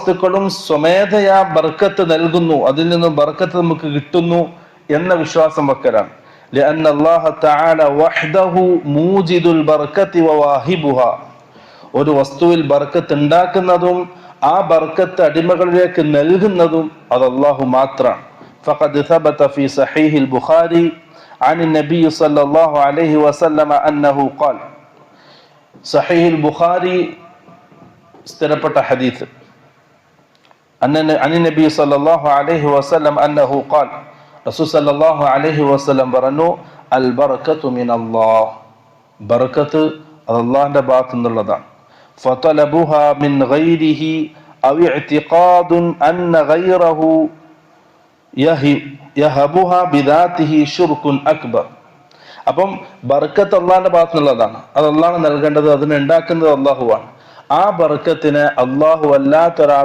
വസ്തുക്കളും സ്വമേധയാ ബർക്കത്ത് നൽകുന്നു, അതിൽ നിന്നും ബർക്കത്ത് നമുക്ക് കിട്ടുന്നു എന്ന വിശ്വാസം വെക്കലാണ്. لأن الله تعالى وحده موجد البركة وواهبها. ഒരു വസ്തുവിൽ ബർക്കത്ത് ഉണ്ടാക്കുന്നതും ആ ബർക്കത്ത് അടിമകളിലേക്ക് നൽകുന്നതും അത് അല്ലാഹു മാത്രമാണ്. فقد ثبت في صحيح البخاري عن النبي صلى الله عليه وسلم أنه قال. صحيح البخاري സ്ഥിരപ്പെട്ട ഹദീസ്. عن النبي صلى الله عليه وسلم أنه قال. റസൂൽ സല്ലല്ലാഹു അലൈഹി വസല്ലം പറഞ്ഞു, അൽ ബറകത്തു മിനല്ലാഹ്. ബർക്കത്ത് അത് അല്ലാഹുവിന്റെ ഭാഗത്തു നിന്നുള്ളതാണ്. ഫതലബുഹാ മിൻ ഗൈരിഹി ഔ ഇഅ്തിഖാദുൻ അന്ന ഗൈറഹു യഹബുഹാ ബിദാതിഹി ശിർകുൻ അക്ബർ. അപ്പം ബർക്കത്ത് അല്ലാഹുവിന്റെ ഭാഗത്തു നിന്നുള്ളതാണ്. അത് അല്ലാഹു നൽകേണ്ടത്, അതിനെ ഉണ്ടാക്കുന്നത് അല്ലാഹുവാണ്. ആ ബർക്കത്തിനെ അല്ലാഹു അല്ലാത്തൊരാൾ